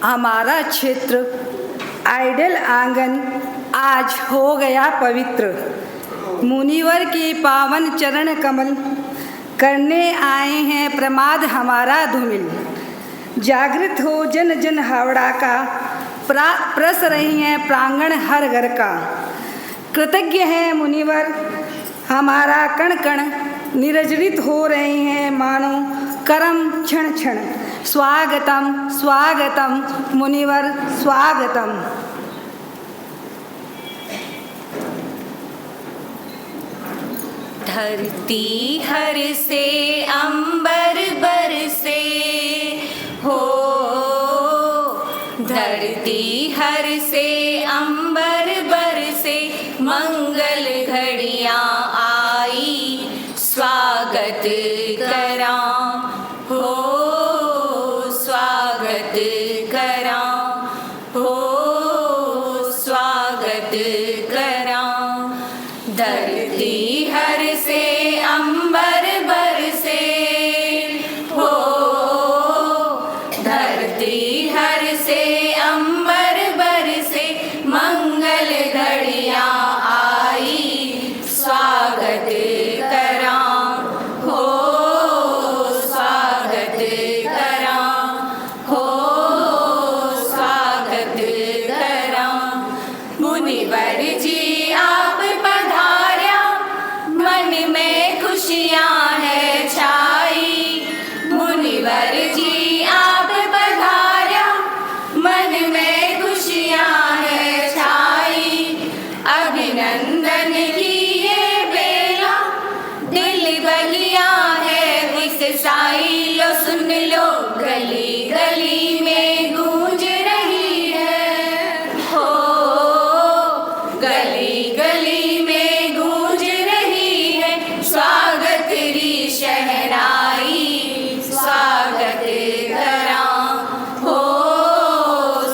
हमारा क्षेत्र आइडल आंगन आज हो गया पवित्र। मुनिवर के पावन चरण कमल करने आए हैं प्रमाद हमारा धूमिल। जागृत हो जन जन हावड़ा का, प्रस रही हैं प्रांगण हर घर का। कृतज्ञ है मुनिवर हमारा कण कण, निरजरित हो रहे हैं मानो करम क्षण क्षण। स्वागतम स्वागतम मुनिवर स्वागतम। धरती हर से अंबर बरसे हो, धरती हर से अंबर बरसे, मंगल घड़ियां आई स्वागत करा हो, स्वागत करा हो, स्वागत करा। धरती हर से अंबर बरसे हो, धरती हर से अंबर बरसे, मंगल घड़ियां आई स्वागत करा हो, स्वागत करा हो, स्वागत करा। मुनिवर जी आप पधार्या, मन में खुशियाँ है छाई। मुनिवर जी आप पधार्या, मन में खुशियाँ है छाई। अभिनंदन की ये बेला, दिल बलियाँ है इस साई। लो सुन लो गली गली में गूंज रही है हो, गली गली में गूंज रही है स्वागत री शहनाई। स्वागत करा हो,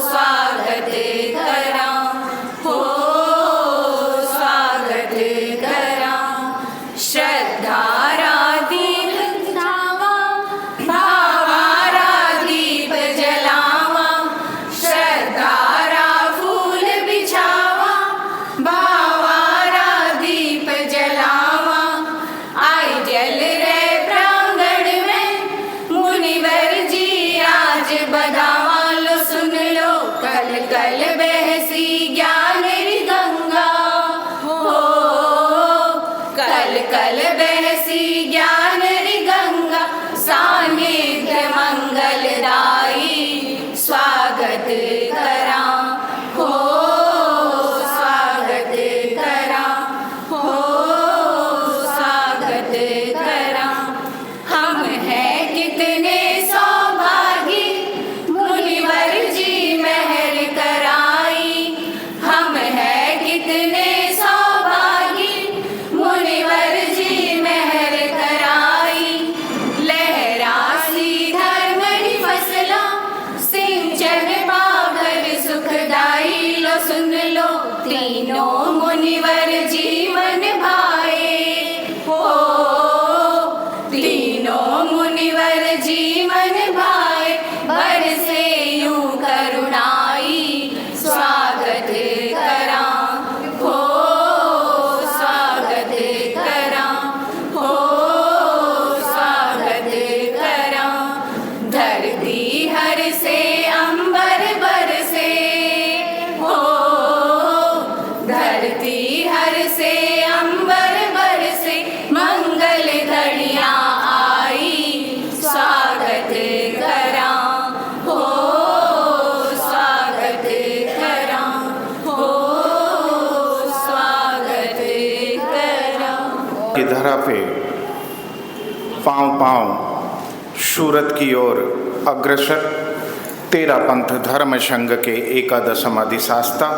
स्वागत करा हो, स्वागत करा। श्रद्धारा दीप जलावा, भावारा दीप जलावा, श्रद्धारा फूल बिछावा, भावारा दीप जलावा। आई जल रे प्रांगण में मुनिवर जी आज बधावा। लो सुन लो कल कल बहसी ज्ञान री गंगा हो, कल कल बहसी ज्ञान री गंगा। सानिध्य मंगलदाई स्वागत करा हो, स्वागत करा हो, स्वागत करा। हम हैं कितने सौभागी मुनिवर जी मेहर कराई। हम हैं कितने सौभागी मुनिवर जी मेहर कराई। लहरासी धर्म री फसला, सिंचन पाकर सुखदाई। लो सुन लो तीनों मुनिवर जीवन भाए हो, तीनों मुनिवर जीवन भाए। बरसे यूं करुणाई स्वागत करा हो, स्वागत करा हो, स्वागत करा। धरती हर से अंबर बरसे हो, धरती हर से अंबर बरसे, मंगल घड़ियां आई स्वागत करा हो, स्वागत करा हो, स्वागत करा। की धरा पे पांव पांव सूरत की ओर अग्रसर तेरा पंथ धर्म संघ के एकादशम अधिशास्ता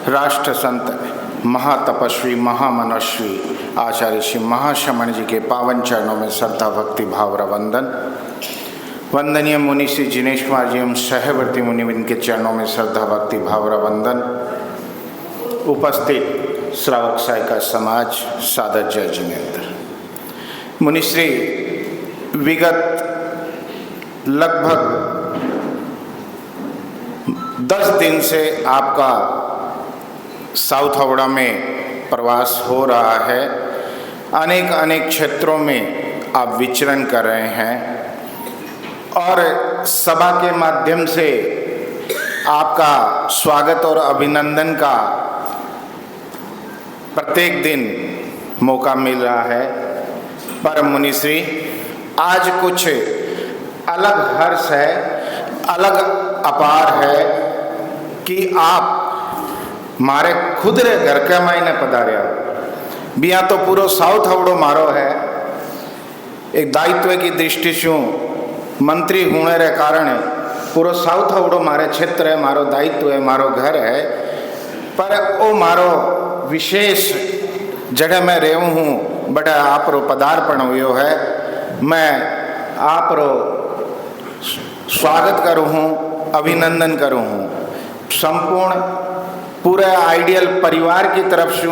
राष्ट्र संत महातपस्वी महामनस्वी आचार्य श्री महाश्रमण जी के पावन चरणों में श्रद्धा भक्ति भाव वंदन। वंदनीय मुनि श्री जिनेश कुमार जी एवं सहवर्ती मुनिविन के चरणों में श्रद्धा भक्ति भाव वंदन। उपस्थित श्रावक सायिका समाज सादर जय जिनेन्द्र। मुनिश्री विगत लगभग 10 दिन से आपका साउथ हावड़ा में प्रवास हो रहा है। अनेक अनेक क्षेत्रों में आप विचरण कर रहे हैं और सभा के माध्यम से आपका स्वागत और अभिनंदन का प्रत्येक दिन मौका मिल रहा है। पर मुनिश्री, आज कुछ अलग हर्ष है, अलग अपार है कि आप मारे खुद रे घर के मायने पधार्या। बिया तो पूरा साउथ हावड़ो मारो है। एक दायित्व की दृष्टि से मंत्री होने रे कारण पूरा साउथ हावड़ो मारे क्षेत्र है, मारो दायित्व है, मारो घर है। पर वो मारो विशेष जगह में रेहू हूँ, बड़ा आप रो पदार्पण हुयो है। मैं आप रो स्वागत करूँ हूँ, अभिनंदन करूँ हूँ। संपूर्ण पूरे आइडियल परिवार की तरफ से,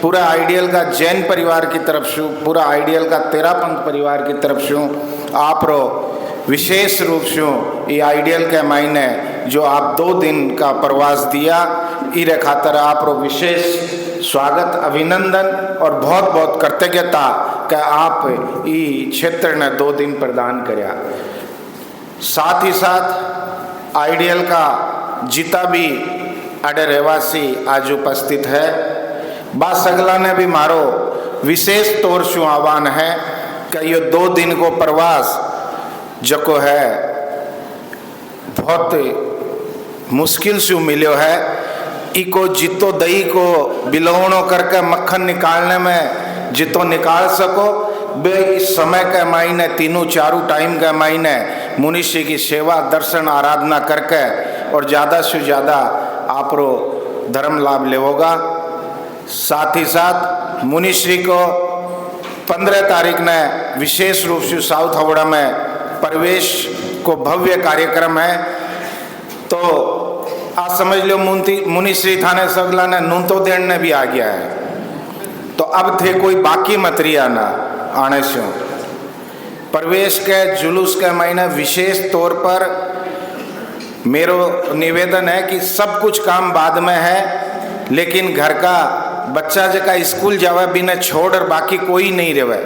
पूरा आइडियल का जैन परिवार की तरफ से, पूरा आइडियल का तेरापंथ परिवार की तरफ से आप रो विशेष रूप से ये आइडियल के मायने जो आप 2 दिन का प्रवास दिया, इरे खातर आप रो विशेष स्वागत, अभिनंदन और बहुत बहुत कृतज्ञता कि आप ये क्षेत्र ने 2 दिन प्रदान करया। साथ ही साथ आइडियल का जिता भी अडे रहवासी आज उपस्थित है। बात सगला ने भी मारो विशेष तौर से आह्वान है कि ये 2 दिन को प्रवास जो है बहुत मुश्किल से मिलो है। इको जितो दही को बिलौणो करके मक्खन निकालने में जितो निकाल सको, बे इस समय के मायने 3-4 टाइम के मायने मुनिषी की सेवा, दर्शन, आराधना करके और ज़्यादा से ज़्यादा आप रो धर्म लाभ लेवोगा। साथ ही साथ मुनिश्री को 15 तारीख ने विशेष रूप से साउथ हावड़ा में प्रवेश को भव्य कार्यक्रम है। तो आज समझ लो मुनिश्री थाने सगला ने नूंतो देन ने भी आ गया है। तो अब थे कोई बाकी मतरिया ना आने से प्रवेश के जुलूस के महीने विशेष तौर पर मेरो निवेदन है कि सब कुछ काम बाद में है, लेकिन घर का बच्चा जका स्कूल जावे बिना छोड़ और बाकी कोई नहीं रहे।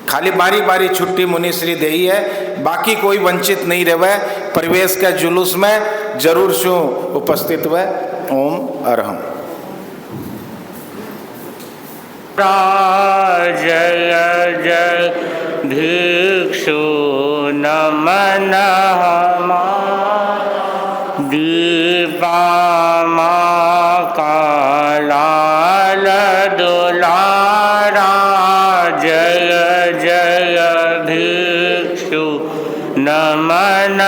खाली बारी बारी छुट्टी मुनिश्री देई है, बाकी कोई वंचित नहीं रहे। प्रवेश के जुलूस में जरूर शो उपस्थित हुए। ओम अरहम। जय जय भिक्षु नमन दीपा कालाल दुलारा। जय जय भिक्षु नमन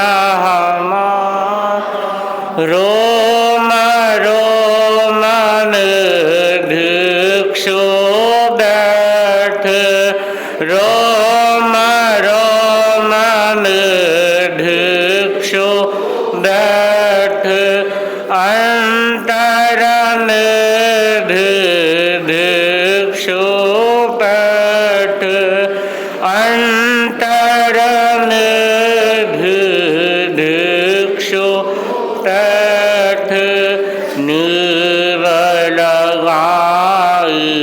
रोम रोम में भिक्षु बैठ, रोम रोम में भिक्षु बैठ, अंतर में भिक्षु बैठ, अंतर में भिक्षु बैठ, नीव लगाई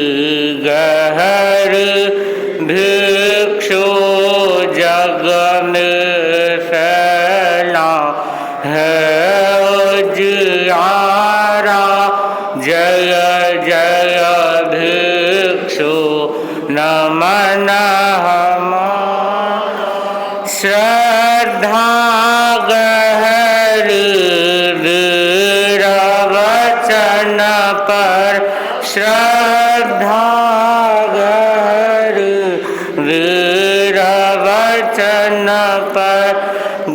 गहर भिक्षु जग में फैला है उजियारा। जय जय भिक्षु नमन श्रद्धा गहर वीर वचन पर, श्रद्धा गहर वीर वचन पर,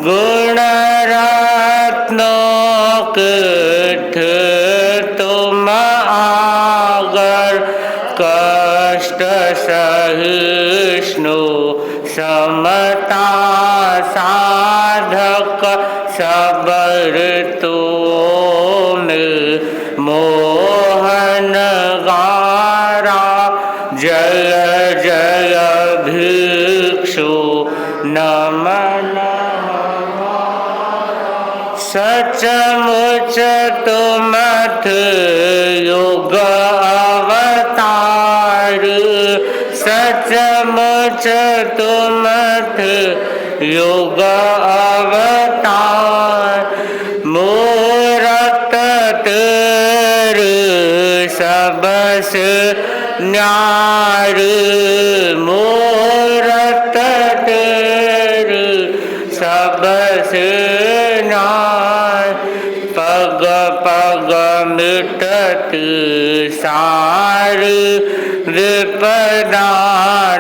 गुण रत्नों किठ तुम आगर, कष्ट सहिष्णु समता साधक, सबर तो में मोहन गारा। जय जय भिक्षु नमन सचमुच तुम युग अवतार, सचमुच तुम युग अवतार, मूरत तेरे सबस न्यार, मूरत तेरे सबस न्यार, पग पग मिटत सार, विपदा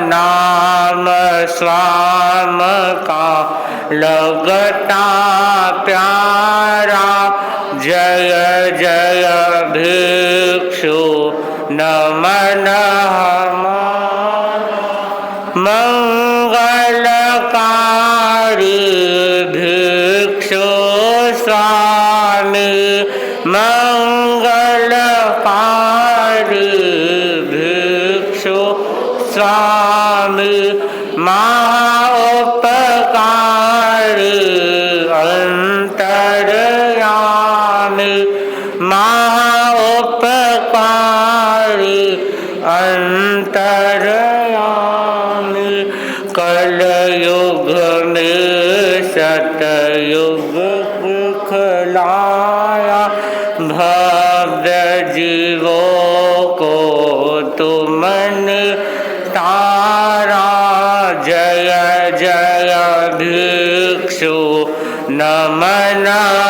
नाम स्वाम का लगता प्यारा, जय जय भिक्षु नमन हमारा, मंगलकारी भिक्षु स्वामी, मंगलकारी भिक्षु स्वामी, महाउपकार अंतर्यामी, महाउपकार अंतर्यामी, कलयुग में सतयुग दिखलाया, भव्य जीवों को तुमने तारा, जय जय भिक्षु नमन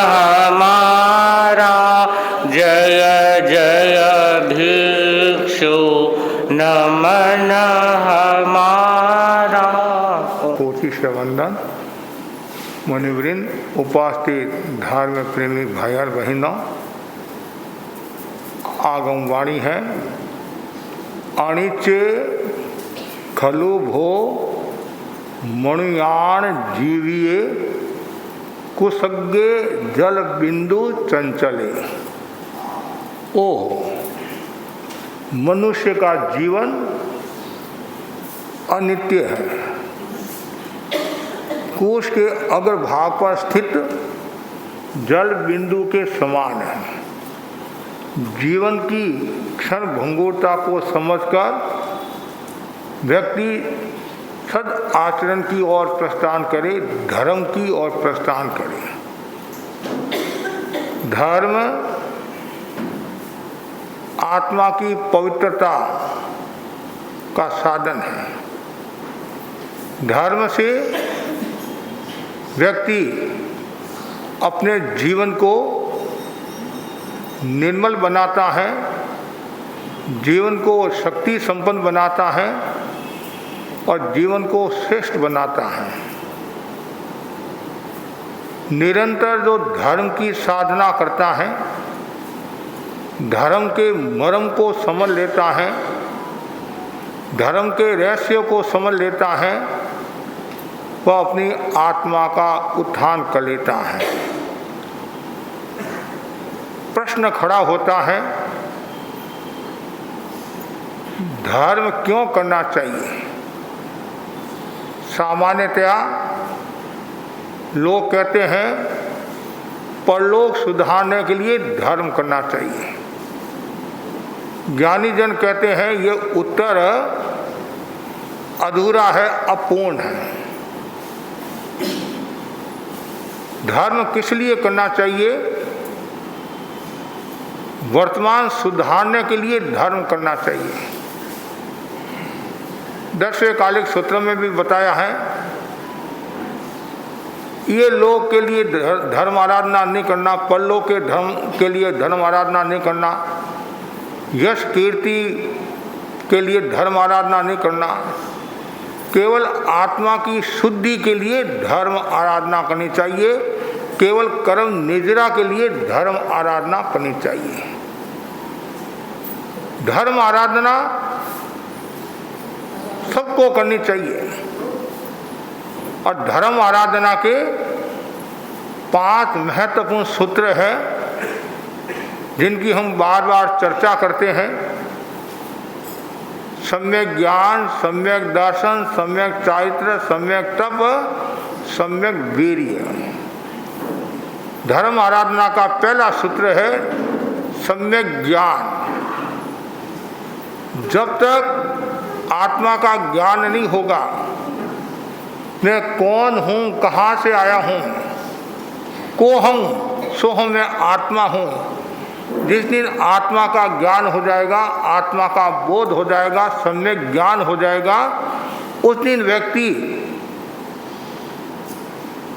हमारा, जय जय भिक्षु नमन हमारा। कोटि से वंदन। मुनिवृंद, उपास्थित धर्म प्रेमी भाई और बहनों, आगम वाणी है, अणिचे खलु भो मणुयान जीविये, कुसग्गे जल बिंदु चंचले। ओ मनुष्य का जीवन अनित्य है, कोश के अग्रभाग पर स्थित जल बिंदु के समान है। जीवन की क्षण भंगुरता को समझकर व्यक्ति सद आचरण की ओर प्रस्थान करे, धर्म की ओर प्रस्थान करे। धर्म आत्मा की पवित्रता का साधन है। धर्म से व्यक्ति अपने जीवन को निर्मल बनाता है, जीवन को शक्ति संपन्न बनाता है और जीवन को श्रेष्ठ बनाता है। निरंतर जो धर्म की साधना करता है, धर्म के मर्म को समझ लेता है, धर्म के रहस्य को समझ लेता है, वह अपनी आत्मा का उत्थान कर लेता है। प्रश्न खड़ा होता है, धर्म क्यों करना चाहिए? सामान्यतया लोग कहते हैं परलोक सुधारने के लिए धर्म करना चाहिए। ज्ञानी जन कहते हैं ये उत्तर अधूरा है, अपूर्ण है। धर्म किस लिए करना चाहिए? वर्तमान सुधारने के लिए धर्म करना चाहिए। 10वें कालिक सूत्र में भी बताया है, ये लोक के लिए धर्म आराधना नहीं करना, परलोक के धर्म के लिए धर्म आराधना नहीं करना, यश कीर्ति के लिए धर्म आराधना नहीं करना, केवल आत्मा की शुद्धि के लिए धर्म आराधना करनी चाहिए, केवल कर्म निजरा के लिए धर्म आराधना करनी चाहिए। धर्म आराधना सबको करनी चाहिए और धर्म आराधना के 5 महत्वपूर्ण सूत्र हैं जिनकी हम बार बार चर्चा करते हैं। सम्यक ज्ञान, सम्यक दर्शन, सम्यक चारित्र, सम्यक तप, सम्यक वीर्य। धर्म आराधना का पहला सूत्र है सम्यक ज्ञान। जब तक आत्मा का ज्ञान नहीं होगा, मैं कौन हूँ, कहाँ से आया हूँ, को हूँ सो हूँ, मैं आत्मा हूँ। जिस दिन आत्मा का ज्ञान हो जाएगा, आत्मा का बोध हो जाएगा, सम्यक ज्ञान हो जाएगा, उस दिन व्यक्ति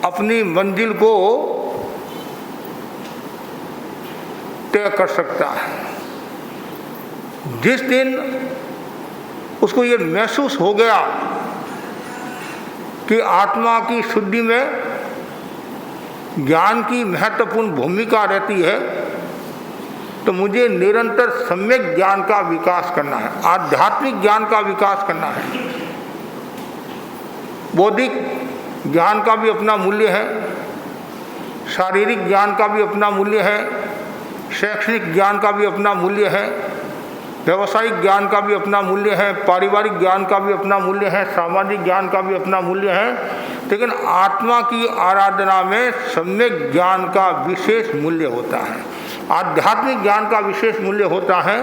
अपनी मंजिल को तय कर सकता है। जिस दिन उसको ये महसूस हो गया कि आत्मा की शुद्धि में ज्ञान की महत्वपूर्ण भूमिका रहती है, तो मुझे निरंतर सम्यक ज्ञान का विकास करना है, आध्यात्मिक ज्ञान का विकास करना है। बौद्धिक ज्ञान का भी अपना मूल्य है, शारीरिक ज्ञान का भी अपना मूल्य है, शैक्षणिक ज्ञान का भी अपना मूल्य है, व्यावसायिक ज्ञान का भी अपना मूल्य है, पारिवारिक ज्ञान का भी अपना मूल्य है, सामाजिक ज्ञान का भी अपना मूल्य है। लेकिन आत्मा की आराधना में सम्यक ज्ञान का विशेष मूल्य होता है, आध्यात्मिक ज्ञान का विशेष मूल्य होता है।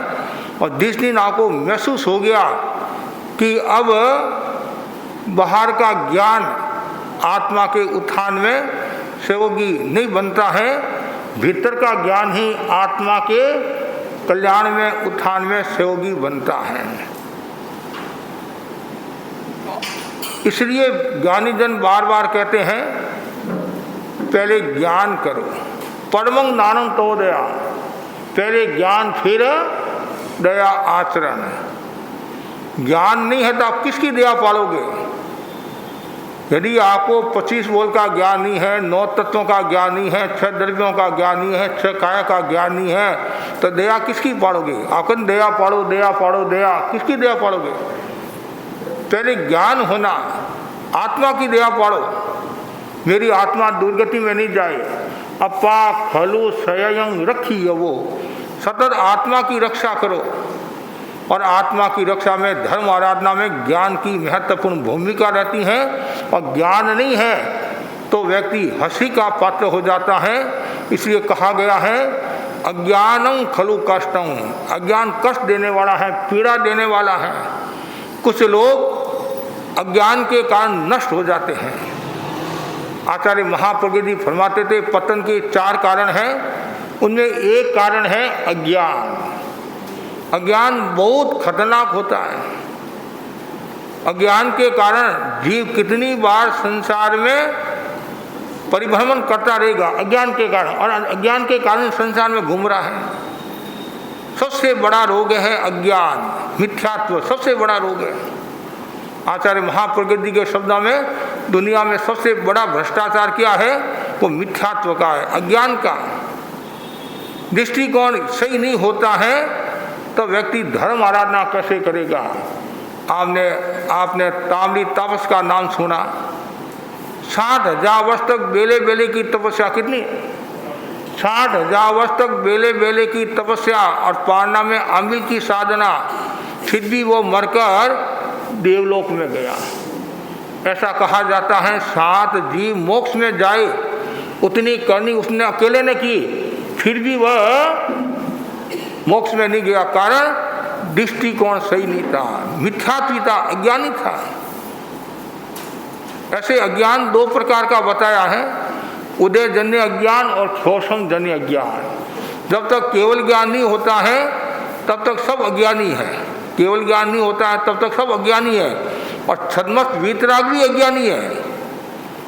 और जिस दिन आपको महसूस हो गया कि अब बाहर का ज्ञान आत्मा के उत्थान में सहयोगी नहीं बनता है, भीतर का ज्ञान ही आत्मा के कल्याण में, उत्थान में सहयोगी बनता है। इसलिए ज्ञानी जन बार बार कहते हैं पहले ज्ञान करो, परमं ज्ञानम तो दया, पहले ज्ञान फिर दया आचरण। ज्ञान नहीं है तो आप किसकी दया पालोगे? यदि आपको 25 बोल का ज्ञान नहीं है, 9 तत्वों का ज्ञान नहीं है, 6 द्रव्यों का ज्ञान नहीं है, 6 काया का ज्ञान नहीं है, तो दया किसकी पालोगे? आप दया पालो, दया पालो, दया किसकी दया पालोगे? पहले ज्ञान होना, आत्मा की दया पालो, मेरी आत्मा दुर्गति में नहीं जाए। अपा खलु सयं रखी वो, सतत आत्मा की रक्षा करो। और आत्मा की रक्षा में, धर्म आराधना में ज्ञान की महत्वपूर्ण भूमिका रहती है। और ज्ञान नहीं है तो व्यक्ति हंसी का पात्र हो जाता है। इसलिए कहा गया है अज्ञानं खलु कष्टं, अज्ञान कष्ट देने वाला है, पीड़ा देने वाला है। कुछ लोग अज्ञान के कारण नष्ट हो जाते हैं। आचार्य महाप्रज्ञ जी फरमाते थे पतन के 4 कारण हैं, उनमें एक कारण है अज्ञान। अज्ञान बहुत खतरनाक होता है। अज्ञान के कारण जीव कितनी बार संसार में परिभ्रमण करता रहेगा, अज्ञान के कारण, और अज्ञान के कारण संसार में घूम रहा है। सबसे बड़ा रोग है अज्ञान, मिथ्यात्व सबसे बड़ा रोग है। आचार्य महाप्रज्ञ जी के शब्दों में दुनिया में सबसे बड़ा भ्रष्टाचार क्या है? वो मिथ्यात्व का है, अज्ञान का। दृष्टिकोण सही नहीं होता है तो व्यक्ति धर्म आराधना कैसे करेगा? आपने ताम्री तापस का नाम सुना। 60,000 वर्ष तक बेले बेले की तपस्या, कितनी? 60,000 वर्ष तक बेले बेले की तपस्या और पारना में अमिल की साधना, फिर भी वो मरकर देवलोक में गया। ऐसा कहा जाता है 7 जीव मोक्ष में जाए उतनी करनी उसने अकेले ने की, फिर भी वह मोक्ष में नहीं गया। कारण दृष्टिकोण सही नहीं था, मिथ्यात्व था, अज्ञानी था। ऐसे अज्ञान 2 प्रकार का बताया है, उदय जन्य अज्ञान और शोषण जन्य अज्ञान। जब तक केवल ज्ञान नहीं होता है तब तक सब अज्ञानी है, केवल ज्ञान नहीं होता है तब तक सब अज्ञानी है। और छद्मस्त वीतराग भी अज्ञानी है,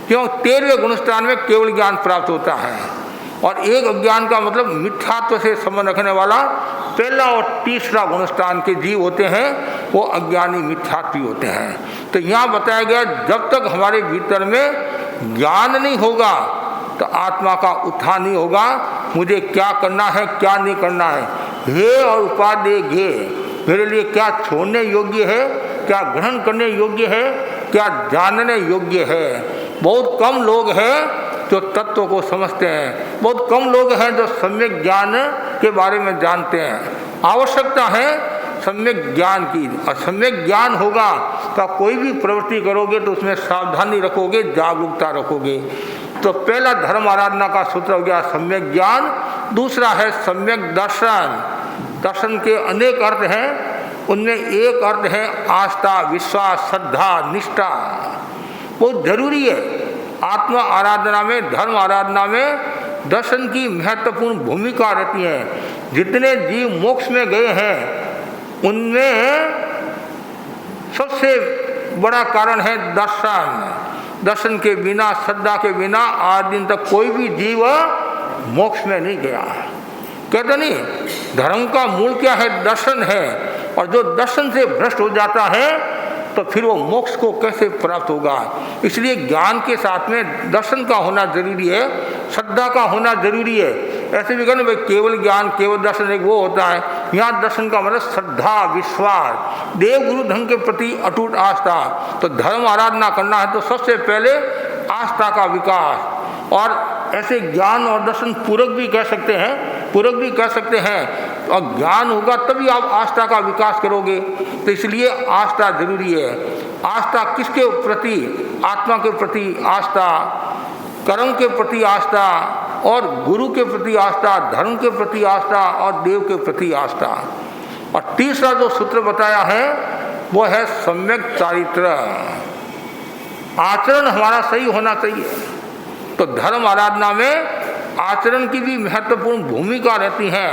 क्यों? 13वें गुणस्थान में केवल ज्ञान प्राप्त होता है। और एक अज्ञान का मतलब मिथ्यात्व से संबंध रखने वाला पहला और तीसरा गुणस्थान के जीव होते हैं, वो अज्ञानी मिथ्यात्वी होते हैं। तो यहाँ बताया गया जब तक हमारे भीतर में ज्ञान नहीं होगा तो आत्मा का उत्थान नहीं होगा। मुझे क्या करना है, क्या नहीं करना है, हे और उपादेय घे, मेरे लिए क्या छोड़ने योग्य है, क्या ग्रहण करने योग्य है, क्या जानने योग्य है। बहुत कम लोग हैं जो तत्व को समझते हैं, बहुत कम लोग हैं जो सम्यक ज्ञान के बारे में जानते हैं। आवश्यकता है सम्यक ज्ञान की, और सम्यक ज्ञान होगा तो कोई भी प्रवृत्ति करोगे तो उसमें सावधानी रखोगे, जागरूकता रखोगे। तो पहला धर्म आराधना का सूत्र हो गया सम्यक ज्ञान, दूसरा है सम्यक दर्शन। दर्शन के अनेक अर्थ हैं, उनमें एक अर्थ है आस्था, विश्वास, श्रद्धा, निष्ठा। बहुत जरूरी है आत्मा आराधना में, धर्म आराधना में दर्शन की महत्वपूर्ण भूमिका रहती है। जितने जीव मोक्ष में गए हैं उनमें सबसे बड़ा कारण है दर्शन। दर्शन के बिना, श्रद्धा के बिना आज दिन तक कोई भी जीव मोक्ष में नहीं गया। कहते नहीं, धर्म का मूल क्या है? दर्शन है। और जो दर्शन से भ्रष्ट हो जाता है तो फिर वो मोक्ष को कैसे प्राप्त होगा? इसलिए ज्ञान के साथ में दर्शन का होना जरूरी है, श्रद्धा का होना जरूरी है। ऐसे भी कहना भाई केवल ज्ञान, केवल दर्शन एक वो होता है। यहाँ दर्शन का मतलब श्रद्धा, विश्वास, देव गुरु धर्म के प्रति अटूट आस्था। तो धर्म आराधना करना है तो सबसे पहले आस्था का विकास। और ऐसे ज्ञान और दर्शन पूरक भी कह सकते हैं, पूरक भी कह सकते हैं। और ज्ञान होगा तभी आप आस्था का विकास करोगे। तो इसलिए आस्था जरूरी है। आस्था किसके प्रति? आत्मा के प्रति आस्था, कर्म के प्रति आस्था, और गुरु के प्रति आस्था, धर्म के प्रति आस्था, और देव के प्रति आस्था। और तीसरा जो सूत्र बताया है वो है सम्यक चारित्र। आचरण हमारा सही होना चाहिए। तो धर्म आराधना में आचरण की भी महत्वपूर्ण भूमिका रहती है।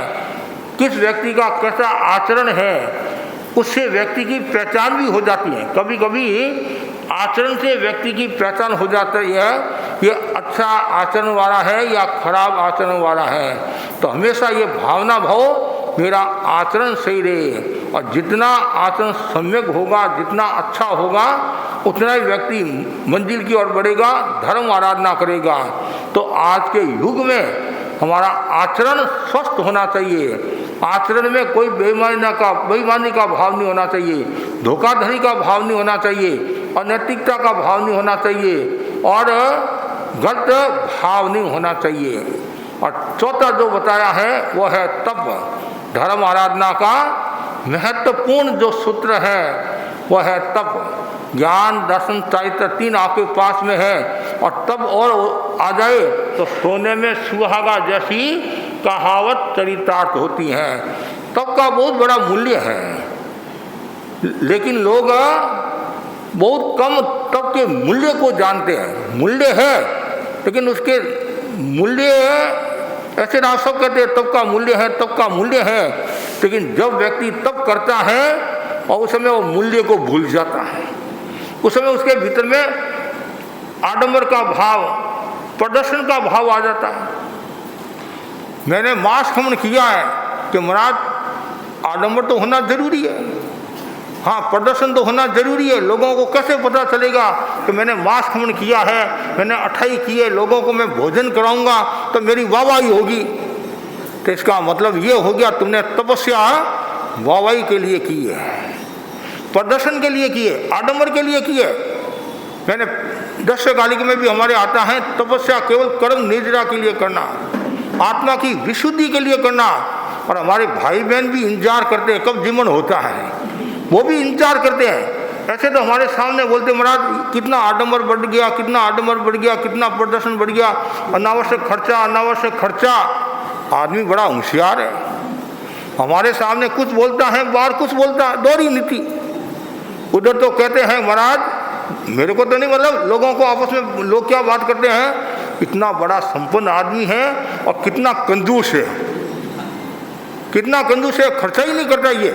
किस व्यक्ति का कैसा आचरण है उससे व्यक्ति की पहचान भी हो जाती है। कभी कभी आचरण से व्यक्ति की पहचान हो जाती है, ये अच्छा आचरण वाला है या खराब आचरण वाला है। तो हमेशा ये भावना भाव मेरा आचरण सही रहे। और जितना आचरण सम्यक होगा, जितना अच्छा होगा, उतना ही व्यक्ति मंजिल की ओर बढ़ेगा, धर्म आराधना करेगा। तो आज के युग में हमारा आचरण स्वस्थ होना चाहिए। आचरण में कोई बेईमानी का भाव नहीं होना चाहिए, धोखाधड़ी का भाव नहीं होना चाहिए, अनैतिकता का भाव नहीं होना चाहिए, और गलत भाव नहीं होना चाहिए। और चौथा जो बताया है वो है तप। धर्म आराधना का महत्वपूर्ण जो सूत्र है वो है तप। ज्ञान, दर्शन, चारित्र तीन आपके पास में है। और तब और आ जाए तो सोने में सुहागा जैसी कहावत चरितार्थ होती है। तब का बहुत बड़ा मूल्य है, लेकिन लोग बहुत कम तब के मूल्य को जानते हैं। मूल्य है लेकिन उसके मूल्य ऐसे ना सब कहते हैं तब का मूल्य है, तब का मूल्य है। लेकिन जब व्यक्ति तब करता है और उस समय वो मूल्य को भूल जाता है, उस समय उसके भीतर में आडंबर का भाव, प्रदर्शन का भाव आ जाता है। मैंने मास खमन किया है कि महाराज आडंबर तो होना जरूरी है, हाँ प्रदर्शन तो होना जरूरी है। लोगों को कैसे पता चलेगा कि मैंने मास खमन किया है, मैंने अठाई की है, लोगों को मैं भोजन कराऊंगा तो मेरी वाहवाही होगी। तो इसका मतलब ये हो गया तुमने तपस्या वाहवाही के लिए की है, प्रदर्शन के लिए की है, आडंबर के लिए की है। मैंने दशकालिक में भी हमारे आता है तपस्या केवल कर्म निद्रा के लिए करना, आत्मा की विशुद्धि के लिए करना। और हमारे भाई बहन भी इंतजार करते हैं कब जीवन होता है, वो भी इंतजार करते हैं। ऐसे तो हमारे सामने बोलते महाराज कितना आडंबर बढ़ गया, कितना आडंबर बढ़ गया, कितना प्रदर्शन बढ़ गया, अनावश्यक खर्चा, अनावश्यक खर्चा। आदमी बड़ा होशियार है, हमारे सामने कुछ बोलता है, बाहर कुछ बोलता है, दोहरी नीति। उधर तो कहते हैं महाराज मेरे को तो नहीं, मतलब लोगों को आपस में लोग क्या बात करते हैं, इतना बड़ा संपन्न आदमी है और कितना कंजूस है, कितना कंजूस है, खर्चा ही नहीं करता ये।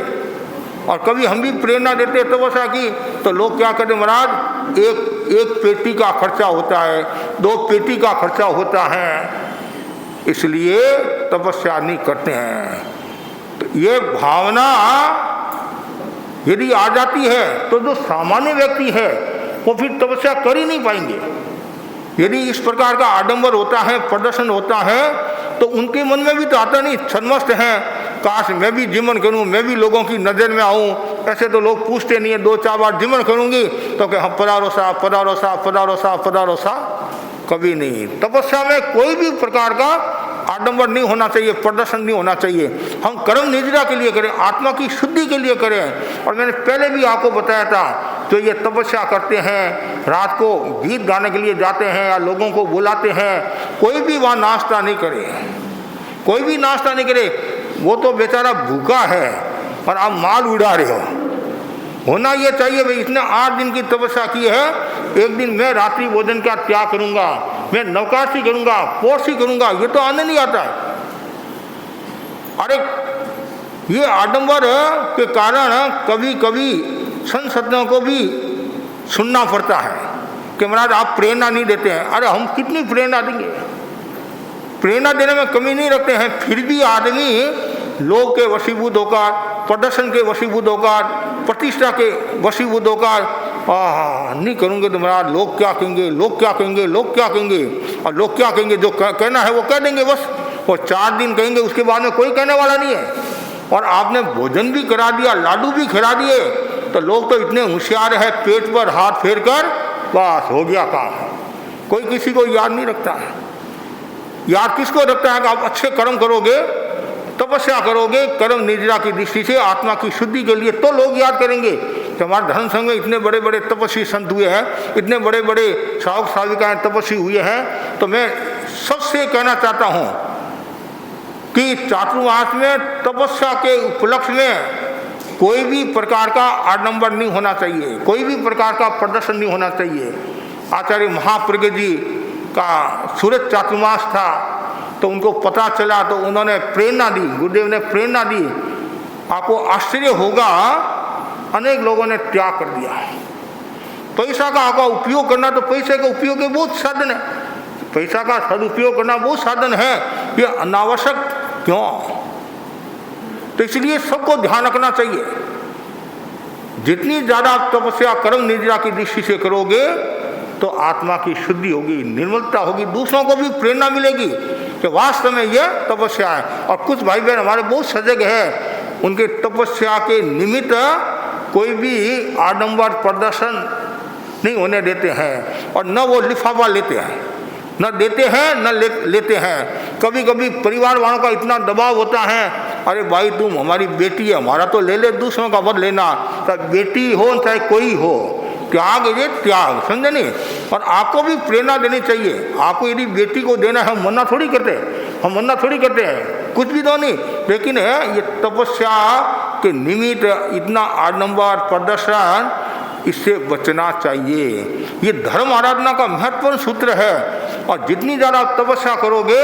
और कभी हम भी प्रेरणा देते हैं तपस्या की तो लोग क्या कहते हैं महाराज एक पेटी का खर्चा होता है, 2 पेटी का खर्चा होता है, इसलिए तपस्या नहीं करते हैं। तो ये भावना यदि आ जाती है तो जो सामान्य व्यक्ति है वो फिर तपस्या कर ही नहीं पाएंगे। यदि इस प्रकार का आडंबर होता है, प्रदर्शन होता है, तो उनके मन में भी तो आता नहीं, छन्मस्त है, काश मैं भी जीवन करूं, मैं भी लोगों की नज़र में आऊं। ऐसे तो लोग पूछते नहीं है, 2-4 बार जीवन करूंगी तो कि हम पधारो साहब, पधारो साहब, पधारो साहब, पधारो साहब, कभी नहीं। तपस्या में कोई भी प्रकार का आडंबर नहीं होना चाहिए, प्रदर्शन नहीं होना चाहिए। हम कर्म निद्रा के लिए करें, आत्मा की शुद्धि के लिए करें। और मैंने पहले भी आपको बताया था जो ये तपस्या करते हैं, रात को गीत गाने के लिए जाते हैं या लोगों को बुलाते हैं, कोई भी वहाँ नाश्ता नहीं करे, कोई भी नाश्ता नहीं करे, वो तो बेचारा भूखा है और आप माल उड़ा रहे हो। होना ये चाहिए भाई, इसने 8 दिन की तपस्या की है, एक दिन मैं रात्रि भोजन का त्याग करूंगा, मैं नवकाशी करूंगा, पोषी करूंगा, ये तो आने नहीं आता है। अरे ये आडंबर के कारण कभी कभी संसदों को भी सुनना पड़ता है कि महाराज आप प्रेरणा नहीं देते हैं। अरे हम कितनी प्रेरणा देंगे, प्रेरणा देने में कमी नहीं रखते हैं, फिर भी आदमी लोग के वशीभूत होकर, प्रदर्शन के वशीभूत होकर, प्रतिष्ठा के वशीभूत होकर, नहीं करूँगे तो महाराज लोग क्या कहेंगे, लोग क्या कहेंगे, लोग क्या कहेंगे, और लोग क्या कहेंगे, जो कहना है वो कह देंगे बस। वो 4 दिन कहेंगे, उसके बाद में कोई कहने वाला नहीं है। और आपने भोजन भी करा दिया, लाडू भी खिला दिए, तो लोग तो इतने होशियार है, पेट पर हाथ फेर कर बस हो गया काम। कोई किसी को याद नहीं रखता है। याद किसको रखता है कि आप अच्छे कर्म करोगे, तपस्या करोगे, कर्म निद्रा की दृष्टि से आत्मा की शुद्धि के लिए, तो लोग याद करेंगे कि हमारे धर्म संघ में इतने बड़े बड़े तपस्वी संत हुए हैं, इतने बड़े बड़े साधक साधिकाएं तपस्वी हुए हैं। तो मैं सबसे कहना चाहता हूँ कि चातुर्मास में तपस्या के उपलक्ष्य में कोई भी प्रकार का आडंबर नहीं होना चाहिए, कोई भी प्रकार का प्रदर्शन नहीं होना चाहिए। आचार्य महाप्रज्ञ जी का सूरज चातुर्मास था, तो उनको पता चला, तो उन्होंने प्रेरणा दी, गुरुदेव ने प्रेरणा दी। आपको आश्चर्य होगा, अनेक लोगों ने त्याग कर दिया। पैसा का उपयोग करना, तो पैसे का उपयोग के बहुत साधन है, पैसा का सदुपयोग करना बहुत साधन है, ये अनावश्यक क्यों? तो इसलिए सबको ध्यान रखना चाहिए, जितनी ज्यादा आप तपस्या कर्म निद्रा की दृष्टि से करोगे तो आत्मा की शुद्धि होगी, निर्मलता होगी, दूसरों को भी प्रेरणा मिलेगी कि वास्तव में यह तपस्या है। और कुछ भाई बहन हमारे बहुत सजग है, उनके तपस्या के निमित्त कोई भी आडंबर प्रदर्शन नहीं होने देते हैं, और न वो लिफाफा लेते हैं, न देते हैं न लेते हैं। कभी कभी परिवार वालों का इतना दबाव होता है, अरे भाई तुम हमारी बेटी है, हमारा तो ले ले, दूसरों का मत लेना, चाहे बेटी हो चाहे कोई हो, त्याग ये त्याग, समझे नहीं। और आपको भी प्रेरणा देनी चाहिए। आपको यदि बेटी को देना है, हम मना थोड़ी करते हैं, हम मना थोड़ी करते हैं, कुछ भी तो नहीं, लेकिन है ये तपस्या के निमित्त इतना आडंबर प्रदर्शन, इससे बचना चाहिए। ये धर्म आराधना का महत्वपूर्ण सूत्र है। और जितनी ज़्यादा तपस्या करोगे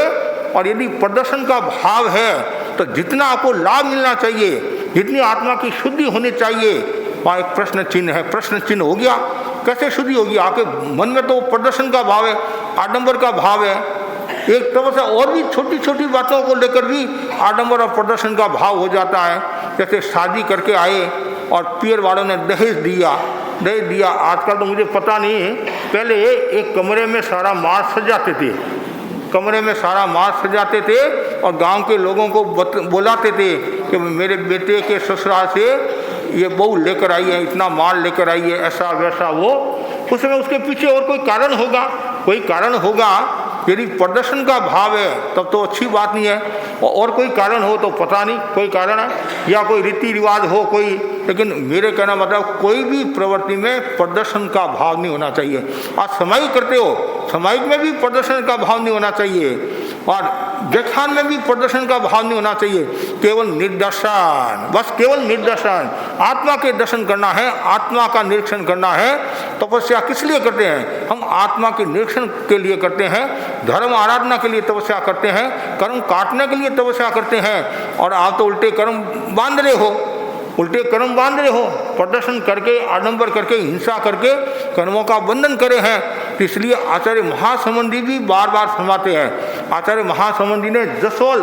और यदि प्रदर्शन का भाव है, तो जितना आपको लाभ मिलना चाहिए, जितनी आत्मा की शुद्धि होनी चाहिए, वहाँ एक प्रश्न चिन्ह है। प्रश्न चिन्ह हो गया, कैसे शुद्धि होगी? आपके मन में तो प्रदर्शन का भाव है, आडंबर का भाव है। एक तपस्या और भी छोटी छोटी बातों को लेकर भी आडंबर और प्रदर्शन का भाव हो जाता है। जैसे शादी करके आए और पियर वालों ने दहेज दिया, दहेज दिया। आजकल तो मुझे पता नहीं, पहले एक कमरे में सारा मार्च सजाते थे, कमरे में सारा मार्च सजाते थे और गांव के लोगों को बुलाते थे कि मेरे बेटे के ससुराल से ये बहू लेकर आई है, इतना माल लेकर आई है, ऐसा वैसा वो। उसमें उसके पीछे और कोई कारण होगा, कोई कारण होगा। यदि प्रदर्शन का भाव है तब तो अच्छी बात नहीं है, और कोई कारण हो तो पता नहीं कोई कारण है या कोई रीति रिवाज हो कोई। लेकिन मेरे कहना मतलब कोई भी प्रवृत्ति में प्रदर्शन का भाव नहीं होना चाहिए। आज सामायिक करते हो, सामायिक में भी प्रदर्शन का भाव नहीं होना चाहिए, और व्याख्यान में भी प्रदर्शन का भाव नहीं होना चाहिए। केवल निर्दर्शन, बस केवल निर्दर्शन। आत्मा के दर्शन करना है, आत्मा का निरीक्षण करना है। तपस्या किस लिए करते हैं? हम आत्मा के निरीक्षण के लिए करते हैं, धर्म आराधना के लिए तपस्या करते हैं, कर्म काटने के लिए तपस्या करते हैं। और आप तो उल्टे कर्म बांध रहे हो, उल्टे कर्म बांध रहे हो, प्रदर्शन करके, आडंबर करके, हिंसा करके कर्मों का बंधन करे हैं। तो इसलिए आचार्य महासंबंधी भी बार बार फरमाते हैं। आचार्य महासंबंधी ने जसोल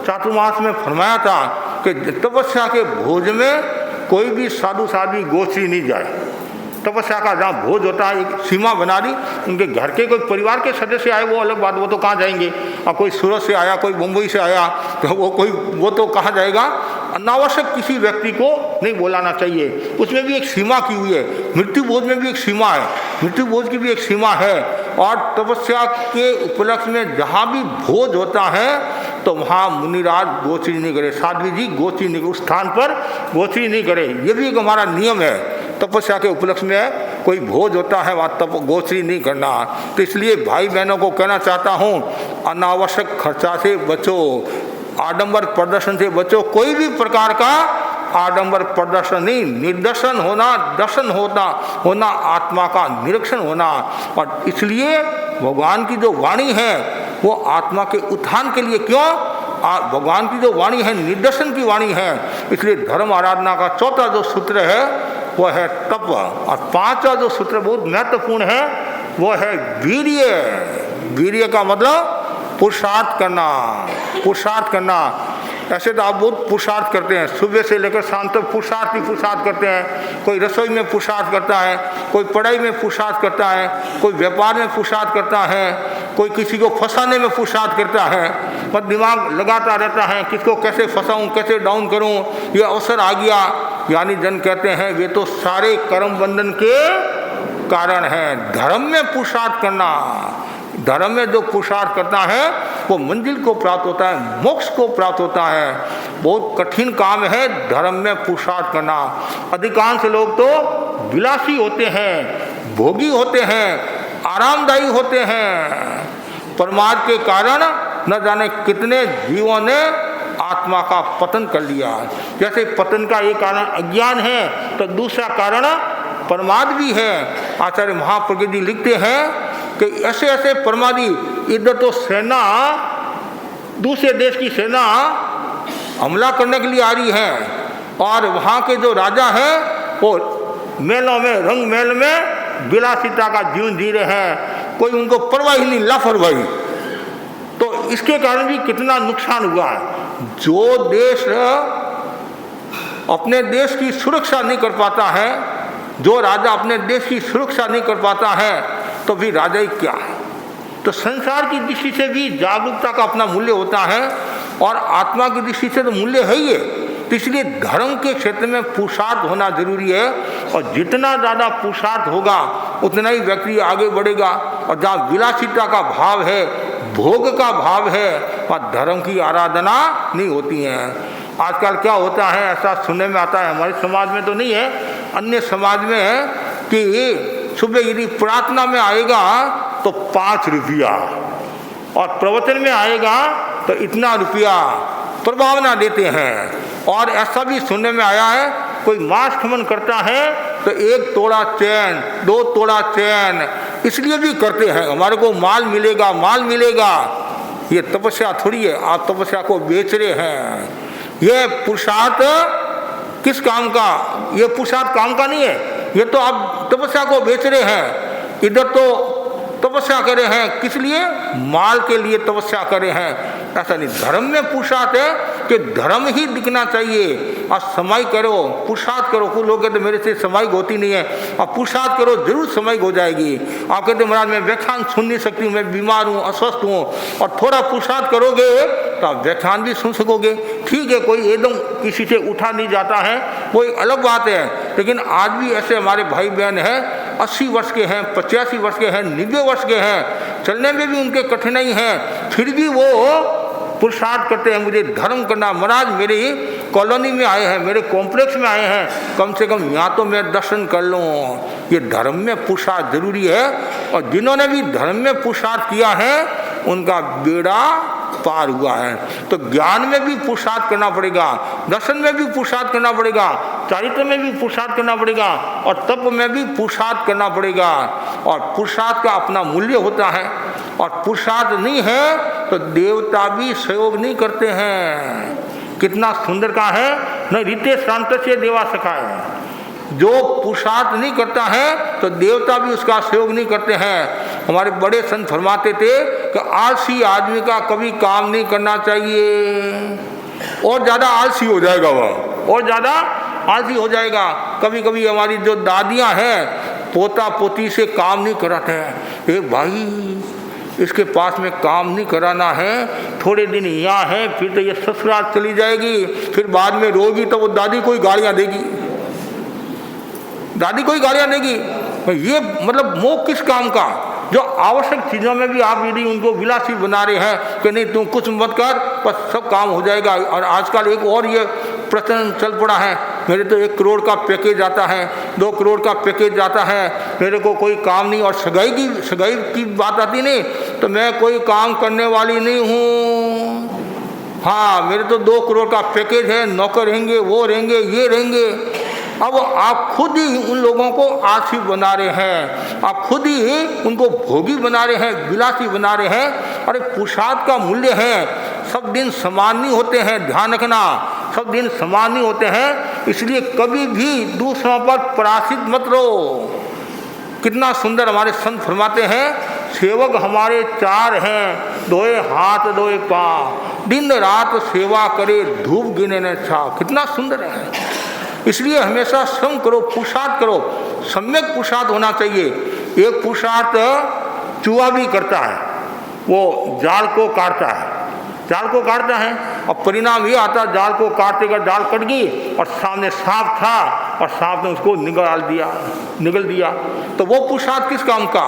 चातुर्मास में फरमाया था कि तपस्या के भोज में कोई भी साधु साध्वी गोष्ठी नहीं जाए। तपस्या का जहाँ भोज होता है एक सीमा बना दी। उनके घर के कोई परिवार के सदस्य आए वो अलग बात, वो तो कहाँ जाएंगे। और कोई सूरत से आया, कोई मुंबई से आया, तो वो तो कहाँ जाएगा। अनावश्यक किसी व्यक्ति को नहीं बुलाना चाहिए। उसमें भी एक सीमा की हुई है। मृत्यु भोज में भी एक सीमा है, मृत्यु भोज की भी एक सीमा है। और तपस्या के उपलक्ष्य में जहाँ भी भोज होता है तो वहाँ मुनिराज गोचरी नहीं करे, साध्वी जी गोचरी नहीं, उस स्थान पर गोचरी नहीं करे। ये भी एक हमारा नियम है। तपस्या के उपलक्ष्य में कोई भोज होता है वहाँ तप गोचरी नहीं करना। तो इसलिए भाई बहनों को कहना चाहता हूँ, अनावश्यक खर्चा से बचो, आडंबर प्रदर्शन से बचो। कोई भी प्रकार का आडंबर प्रदर्शन नहीं, निर्दर्शन होना, दर्शन होना आत्मा का निरीक्षण होना। और इसलिए भगवान की जो वाणी है वो आत्मा के उत्थान के लिए, क्यों, भगवान की जो वाणी है निर्दर्शन की वाणी है। इसलिए धर्म आराधना का चौथा जो सूत्र है वो है तप, और पांचवा जो सूत्र बहुत महत्वपूर्ण है वो है वीर्य। वीर्य का मतलब पुरुषार्थ करना, पुरुषार्थ करना। ऐसे तो आप बहुत पुरुषार्थ करते हैं, सुबह से लेकर शाम तक पुरुषार्थ ही पुरुषार्थ करते हैं। कोई रसोई में पुरुषार्थ करता है, कोई पढ़ाई में पुरुषार्थ करता है, कोई व्यापार में पुरुषार्थ करता है, कोई किसी को फंसाने में पुरुषार्थ करता है। बस दिमाग लगाता रहता है किसको कैसे फंसाऊं, कैसे डाउन करूं, ये अवसर आ गया। यानी जन कहते हैं वे तो सारे कर्म बंधन के कारण हैं। धर्म में पुरुषार्थ करना, धर्म में जो पुरुषार्थ करता है वो मंजिल को प्राप्त होता है, मोक्ष को प्राप्त होता है। बहुत कठिन काम है धर्म में पुरुषार्थ करना। अधिकांश लोग तो विलासी होते हैं, भोगी होते हैं, आरामदायी होते हैं। प्रमाद के कारण न जाने कितने जीवों ने आत्मा का पतन कर लिया। जैसे पतन का एक कारण अज्ञान है तो दूसरा कारण प्रमाद भी है। आचार्य महाप्रज्ञ जी लिखते हैं कि ऐसे ऐसे प्रमादी, इधर तो सेना, दूसरे देश की सेना हमला करने के लिए आ रही है और वहाँ के जो राजा हैं वो मेलों में, रंग मेल में विलासिता का जीवन जी रहे हैं, कोई उनको परवाह ही नहीं, लापरवाही। तो इसके कारण भी कितना नुकसान हुआ है। जो देश अपने देश की सुरक्षा नहीं कर पाता है, जो राजा अपने देश की सुरक्षा नहीं कर पाता है, तो भी राजा ही क्या। तो संसार की दृष्टि से भी जागरूकता का अपना मूल्य होता है और आत्मा की दृष्टि से तो मूल्य है ही है। तो इसलिए धर्म के क्षेत्र में पुरुषार्थ होना जरूरी है, और जितना ज़्यादा पुरुषार्थ होगा उतना ही व्यक्ति आगे बढ़ेगा। और जहाँ विलासिता का भाव है, भोग का भाव है, वहाँ धर्म की आराधना नहीं होती है। आजकल क्या होता है, ऐसा सुनने में आता है, हमारे समाज में तो नहीं है, अन्य समाज में है कि सुबह यदि प्रार्थना में आएगा तो 5 रुपया और प्रवचन में आएगा तो इतना रुपया प्रभावना देते हैं। और ऐसा भी सुनने में आया है, कोई मास खमन करता है तो 1 तोड़ा चैन, 2 तोड़ा चैन, इसलिए भी करते हैं हमारे को माल मिलेगा, माल मिलेगा। ये तपस्या थोड़ी है, आप तपस्या को बेच रहे हैं। ये पुरुषार्थ किस काम का, ये पुरुषार्थ काम का नहीं है, ये तो आप तपस्या को बेच रहे हैं। इधर तो तपस्या करे हैं, किस लिए, माल के लिए तपस्या करे हैं। ऐसा नहीं, धर्म में पुरुषार्थ है कि धर्म ही दिखना चाहिए। और समाई करो, पुरुषार्थ करो। कुछ लोग कहते मेरे से समाई होती नहीं है, और पुरुषार्थ करो जरूर समाई हो जाएगी। आप कहते महाराज मैं व्याख्यान सुन नहीं सकती, मैं बीमार हूँ, अस्वस्थ हूँ, और थोड़ा पुरुषार्थ करोगे तो आप व्याख्यान भी सुन सकोगे। ठीक है, कोई एकदम किसी से उठा नहीं जाता है, वो एक अलग बात है। लेकिन आज भी ऐसे हमारे भाई बहन हैं 80 वर्ष के हैं, 85 वर्ष के हैं, 90 वर्ष के हैं, चलने में भी उनके कठिनाई हैं, फिर भी वो पुरुषार्थ करते हैं मुझे धर्म करना। महाराज मेरी कॉलोनी में आए हैं, मेरे कॉम्प्लेक्स में आए हैं, कम से कम यहाँ तो मैं दर्शन कर लूँ। ये धर्म में पुरुषार्थ जरूरी है। और जिन्होंने भी धर्म में पुरुषार्थ किया है उनका बेड़ा पार हुआ है। तो ज्ञान में भी पुरुषार्थ करना पड़ेगा, दर्शन में भी पुरुषार्थ करना पड़ेगा, चारित्र में भी पुरुषार्थ करना पड़ेगा, और तप में भी पुरुषार्थ करना पड़ेगा। और पुरुषार्थ का अपना मूल्य होता है, और पुरुषार्थ नहीं है तो देवता भी सहयोग नहीं करते हैं। कितना सुंदर कहा है, न रीते शांत से देवा सखाए। जो पुरुषार्थ नहीं करता है तो देवता भी उसका सहयोग नहीं करते हैं। हमारे बड़े संत फरमाते थे कि आलसी आदमी का कभी काम नहीं करना चाहिए, और ज़्यादा आलसी हो जाएगा वह, और ज़्यादा आलसी हो जाएगा। कभी कभी हमारी जो दादियाँ हैं पोता पोती से काम नहीं कराते हैं। एक भाई इसके पास में काम नहीं कराना है, थोड़े दिन यहाँ है, फिर तो ये ससुराल चली जाएगी, फिर बाद में रोगी तो वो दादी को ही गालियाँ देगी, दादी को ही गालियाँ देगी। ये मतलब मोह किस काम का। जो आवश्यक चीज़ों में भी आप यदि उनको विलासी बना रहे हैं कि नहीं तुम कुछ मत कर, बस सब काम हो जाएगा। और आजकल एक और ये प्रचलन चल पड़ा है, मेरे तो 1 करोड़ का पैकेज आता है, 2 करोड़ का पैकेज आता है, मेरे को कोई काम नहीं। और सगाई की बात आती नहीं तो मैं कोई काम करने वाली नहीं हूँ। हाँ, मेरे तो 2 करोड़ का पैकेज है, नौकर रहेंगे, वो रहेंगे, ये रहेंगे। अब आप खुद ही उन लोगों को आलसी बना रहे हैं, आप खुद ही उनको भोगी बना रहे हैं, विलासी बना रहे हैं। अरे पुरुषार्थ का मूल्य है, सब दिन समान नहीं होते हैं, ध्यान रखना, सब दिन समान नहीं होते हैं। इसलिए कभी भी दूसरों पर परासित मत रहो। कितना सुंदर हमारे संत फरमाते हैं, सेवक हमारे 4 हैं, 2 हाथ 2 पाँव, दिन रात सेवा करे धूप गिने न छाव। कितना सुंदर है। इसलिए हमेशा श्रम करो, पुरुषार्थ करो, सम्यक पुरुषार्थ होना चाहिए। एक पुरुषार्थ चूहा भी करता है, वो जाल को काटता है, जाल को काटता है और परिणाम ये आता, जाल को काटते का जाल कट गई और सामने सांप था और सांप ने उसको निगल दिया। तो वो पुरुषार्थ किस काम का?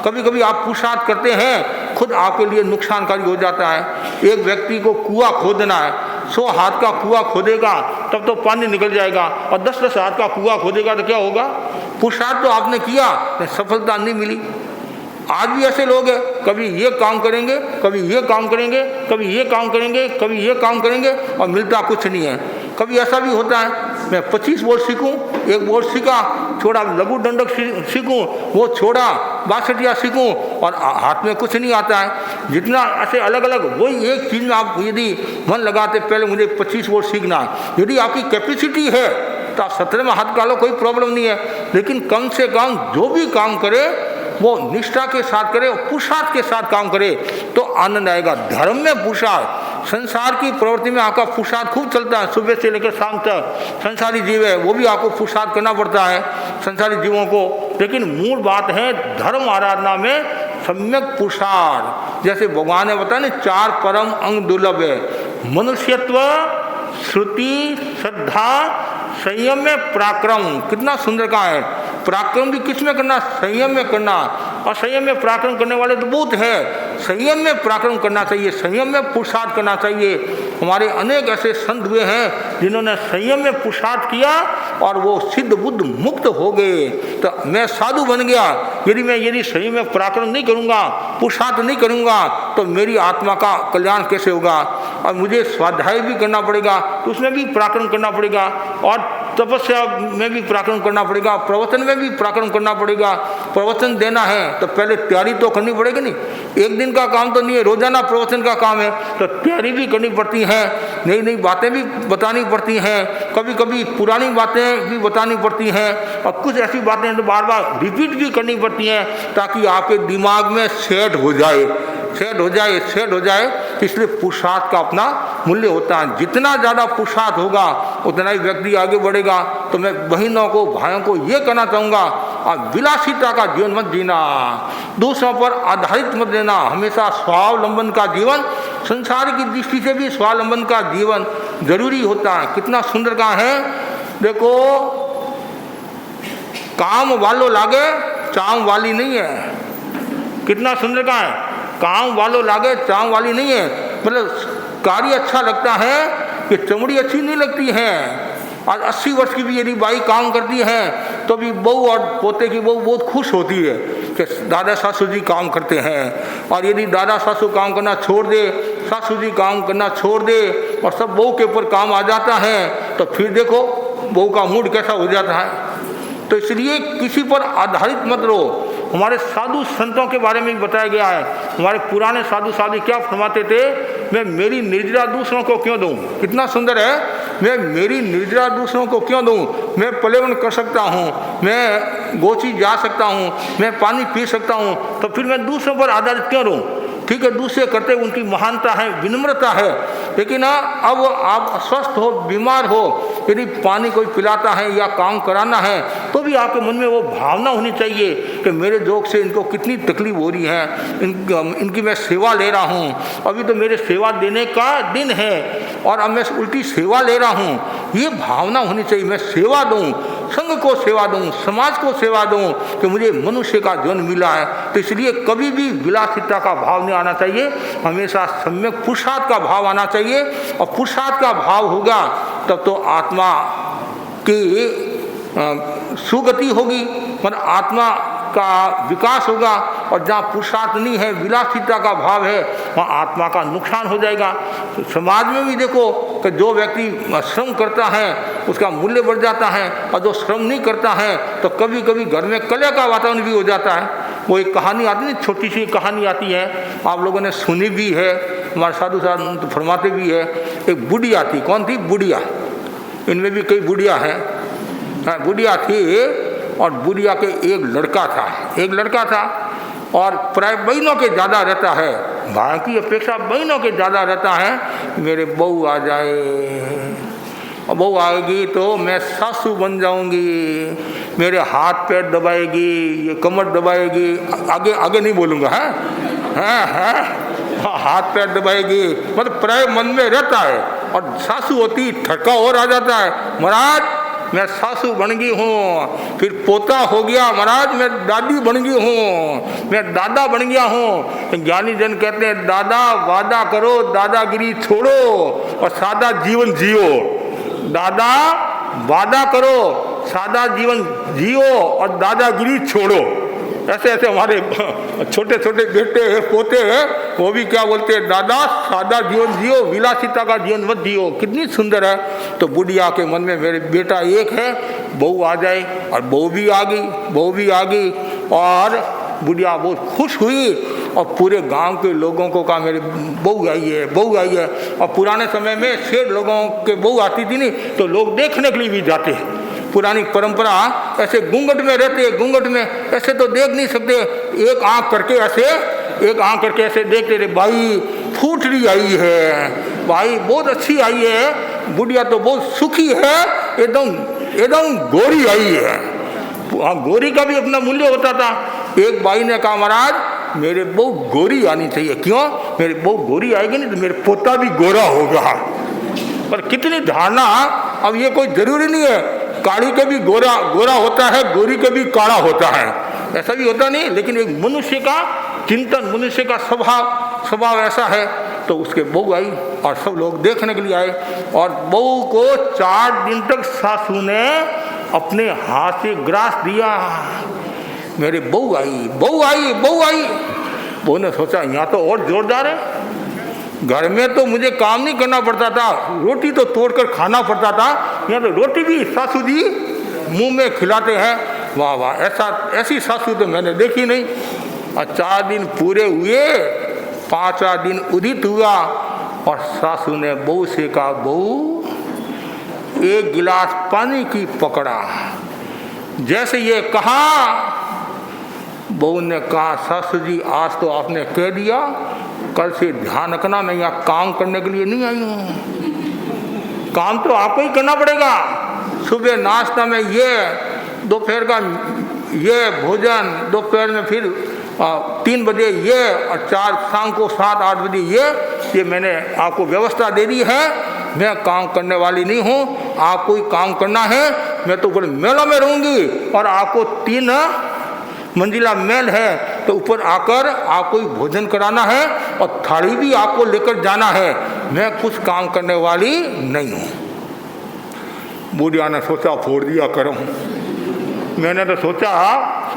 कभी कभी आप पुरुषार्थ करते हैं, खुद आपके लिए नुकसानकारी हो जाता है। एक व्यक्ति को कुआं खोदना है, 100 हाथ का कुआं खोदेगा तब तो पानी निकल जाएगा, और 10-10 हाथ का कुआं खोदेगा तो क्या होगा? पुरुषार्थ तो आपने किया, सफलता नहीं मिली। आज भी ऐसे लोग हैं, कभी ये काम करेंगे, कभी ये काम करेंगे, कभी ये काम करेंगे, कभी ये काम करेंगे और मिलता कुछ नहीं है। कभी ऐसा भी होता है, मैं 25 बोर्ड सीखूं, 1 बोर्ड सीखा, छोड़ा लघु दंडक सीखूं, वो छोड़ा बासठिया सीखूं और हाथ में कुछ नहीं आता है। जितना ऐसे अलग अलग, वही एक चीज़ में आप यदि मन लगाते, पहले मुझे 25 बोर्ड सीखना है, यदि आपकी कैपेसिटी है तो आप 17 में हाथ डालो, कोई प्रॉब्लम नहीं है। लेकिन कम से कम जो भी काम करे वो निष्ठा के साथ करे, पुरुषार्थ के साथ काम करे तो आनंद आएगा। धर्म में पुरुषार्थ, संसार की प्रवृत्ति में आपका पुरुषार्थ खूब चलता है, सुबह से लेकर शाम तक। संसारी जीव है, वो भी आपको पुरुषार्थ करना पड़ता है, संसारी जीवों को। लेकिन मूल बात है धर्म आराधना में सम्यक पुरुषार्थ। जैसे भगवान ने बताया ना, 4 परम अंग दुर्लभ है, मनुष्यत्व, श्रुति, श्रद्धा, संयम में पराक्रम। कितना सुंदर कहा है। पराक्रम भी किस में करना? संयम में करना। और संयम में पराक्रम करने वाले तो बहुत है। संयम में पराक्रम करना चाहिए, संयम में पुरुषार्थ करना चाहिए। हमारे अनेक ऐसे संत हुए हैं जिन्होंने संयम में पुरुषार्थ किया और वो सिद्ध बुद्ध मुक्त हो गए। तो मैं साधु बन गया, यदि संयम में पराक्रम नहीं करूँगा, पुरुषार्थ नहीं करूँगा तो मेरी आत्मा का कल्याण कैसे होगा? और मुझे स्वाध्याय भी करना पड़ेगा, तो उसमें भी पराक्रम करना पड़ेगा, और तपस्या में भी पराक्रम करना पड़ेगा, प्रवचन में भी पराक्रम करना पड़ेगा। प्रवचन देना है तो पहले तैयारी तो करनी पड़ेगी नहीं, एक दिन का काम तो नहीं है, रोजाना प्रवचन का काम है, तो तैयारी भी करनी पड़ती है, नई नई बातें भी बतानी पड़ती हैं, कभी कभी पुरानी बातें भी बतानी पड़ती हैं, और कुछ ऐसी बातें तो बार बार रिपीट भी करनी पड़ती हैं ताकि आपके दिमाग में सेट हो जाए। इसलिए पुरुषार्थ का अपना मूल्य होता है। जितना ज़्यादा पुरुषार्थ होगा उतना ही व्यक्ति आगे बढ़ेगा। तो मैं बहनों को, भाइयों को ये कहना चाहूँगा, आप विलासिता का जीवन मत जीना, दूसरों पर आधारित मत लेना, हमेशा स्वावलंबन का जीवन, संसार की दृष्टि से भी स्वावलंबन का जीवन जरूरी होता है। कितना सुंदर कहा है, देखो, काम वालो लागे चाम वाली नहीं है। कितना सुंदर कहा है, काम वालो लागे चाम वाली नहीं है। मतलब कार्य अच्छा लगता है कि चमड़ी अच्छी नहीं लगती है। आज 80 वर्ष की भी यदि बाई काम करती है तो भी बहू और पोते की बहू बहुत खुश होती है कि दादा सासू जी काम करते हैं। और यदि दादा सासू काम करना छोड़ दे, सासू जी काम करना छोड़ दे और सब बहू के ऊपर काम आ जाता है तो फिर देखो बहू का मूड कैसा हो जाता है। तो इसलिए किसी पर आधारित मत रहो। हमारे साधु संतों के बारे में भी बताया गया है। हमारे पुराने साधु साधु क्या फरमाते थे, मैं मेरी निर्जरा दूसरों को क्यों दूं। कितना सुंदर है, मैं मेरी निर्जरा दूसरों को क्यों दूं। मैं पर्यावरण कर सकता हूं, मैं गोची जा सकता हूं, मैं पानी पी सकता हूं, तो फिर मैं दूसरों पर आधारित क्यों रहूं। ठीक है, दूसरे करते उनकी महानता है, विनम्रता है, लेकिन अब आप अस्वस्थ हो, बीमार हो, यदि पानी कोई पिलाता है या काम कराना है तो भी आपके मन में वो भावना होनी चाहिए कि मेरे जोग से इनको कितनी तकलीफ हो रही है, इनकी मैं सेवा ले रहा हूँ, अभी तो मेरे सेवा देने का दिन है और अब मैं उल्टी सेवा ले रहा हूँ। ये भावना होनी चाहिए, मैं सेवा दूँ, संघ को सेवा दूँ, समाज को सेवा दूँ कि मुझे मनुष्य का जन्म मिला है। तो इसलिए कभी भी विलासिता का भाव नहीं आना चाहिए, हमेशा सम्यक पुरुषार्थ का भाव आना चाहिए। और पुरुषार्थ का भाव होगा तब तो आत्मा की सुगति होगी, मतलब आत्मा का विकास होगा। और जहाँ पुरुषार्थ नहीं है, विलासिता का भाव है, वहाँ आत्मा का नुकसान हो जाएगा। तो समाज में भी देखो कि जो व्यक्ति श्रम करता है उसका मूल्य बढ़ जाता है, और जो श्रम नहीं करता है तो कभी कभी घर में कलह का वातावरण भी हो जाता है। वो एक कहानी आती है, छोटी सी कहानी आती है, आप लोगों ने सुनी भी है, हमारे साधु साहब तो फरमाते भी है। एक बुढ़िया थी, कौन थी? बुढ़िया। इनमें भी कई बुढ़िया हैं। हाँ, बुढ़िया थी, और बुढ़िया के एक लड़का था और प्राय बहनों के ज़्यादा रहता है, भाई की अपेक्षा बहनों के ज़्यादा रहता है। मेरे बहू आ जाए, और बहू आएगी तो मैं सासू बन जाऊंगी, मेरे हाथ पैर दबाएगी, ये कमर दबाएगी, आगे नहीं बोलूँगा, हाथ पैर दबाएगी, मतलब प्राय मन में रहता है। और सासू होती ठरका और आ जाता है, महाराज मैं सासू बन गई हूँ, फिर पोता हो गया, महाराज मैं दादी बन गई हूँ, मैं दादा बन गया हूँ। ज्ञानी जन कहते हैं दादा वादा करो, दादागिरी छोड़ो और सादा जीवन जियो। दादा वादा करो, सादा जीवन जियो और दादागिरी छोड़ो। ऐसे ऐसे हमारे छोटे छोटे बेटे हैं, पोते हैं, वो भी क्या बोलते हैं, दादा सादा जीवन जियो, विलासिता का जीवन मत जियो। कितनी सुंदर है। तो बुढ़िया के मन में मेरे बेटा एक है, बहू आ जाए, और बहू भी आ गई और बुढ़िया बहुत खुश हुई और पूरे गांव के लोगों को कहा मेरे बहू आई है। और पुराने समय में सेठ लोगों के बहू आती थी नहीं तो लोग देखने के लिए भी जाते हैं। पुरानी परंपरा, ऐसे घूंघट में रहते, घूंघट में ऐसे तो देख नहीं सकते, एक आंख करके ऐसे देखते रहे, भाई फूटरी आई है, भाई बहुत अच्छी आई है, बुढ़िया तो बहुत सुखी है, एकदम गोरी आई है। गोरी का भी अपना मूल्य होता था। एक भाई ने कहा महाराज मेरे बहू गोरी आनी चाहिए। क्यों? मेरी बहू गोरी आएगी नहीं तो मेरे पोता भी गोरा होगा। पर कितनी धारणा, अब ये कोई जरूरी नहीं है काली के भी गोरा होता है, गोरी के भी काला होता है, ऐसा भी होता नहीं। लेकिन एक मनुष्य का चिंतन, मनुष्य का स्वभाव ऐसा है। तो उसके बहू आई और सब लोग देखने के लिए आए, और बहू को 4 दिन तक सासू ने अपने हाथ से ग्रास दिया। मेरे बहू आई। बहू ने सोचा यहाँ तो और जोरदार है, घर में तो मुझे काम नहीं करना पड़ता था, रोटी तो तोड़कर खाना पड़ता था, यहाँ तो रोटी भी सासू जी मुंह में खिलाते हैं। वाह वाह, ऐसी सासू तो मैंने देखी नहीं। और 4 दिन पूरे हुए, 5वां दिन उदित हुआ और सासू ने बहू से कहा, बहू 1 गिलास पानी की पकड़ा। जैसे ये कहा, बहू ने कहा सासू जी आज तो आपने कह दिया, कल से ध्यान रखना मैं यहाँ काम करने के लिए नहीं आई हूँ, काम तो आपको ही करना पड़ेगा। सुबह नाश्ता में ये, दोपहर का ये भोजन, दोपहर में फिर 3 बजे ये, और 4 शाम को 7-8 बजे ये मैंने आपको व्यवस्था दे दी है। मैं काम करने वाली नहीं हूँ, आपको ही काम करना है। मैं तो ऊपर मेला में रहूँगी और आपको 3 मंजिला महल है, तो ऊपर आकर आपको ही भोजन कराना है और थाली भी आपको लेकर जाना है। मैं कुछ काम करने वाली नहीं हूँ। बुढ़िया ने सोचा फोड़ दिया करूँ। मैंने तो सोचा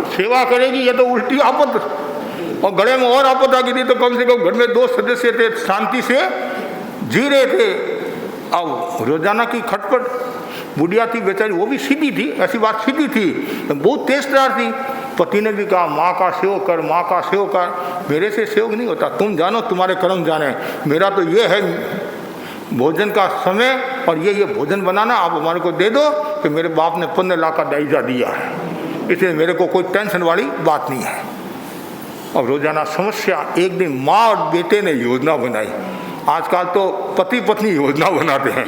सेवा करेगी, ये तो उल्टी आपत, और गले में और आपत आ गई थी। तो कम से कम घर में 2 सदस्य थे, शांति से जी रहे थे। अब रोजाना की खटपट, बुढ़िया थी बेचारी, वो भी सीधी थी, ऐसी बात सीधी थी, बहुत तेजदार थी। पति ने भी कहा माँ का सेवक कर, माँ का सेवक कर। मेरे से सेवक नहीं होता, तुम जानो, तुम्हारे कर्म जाने। मेरा तो ये है भोजन का समय, और ये भोजन बनाना आप हमारे को दे दो कि मेरे बाप ने 15 लाख का दाइजा दिया है, इसलिए मेरे को कोई टेंशन वाली बात नहीं है। अब रोजाना समस्या। एक दिन माँ और बेटे ने योजना बनाई। आजकल तो पति पत्नी योजना बनाते हैं,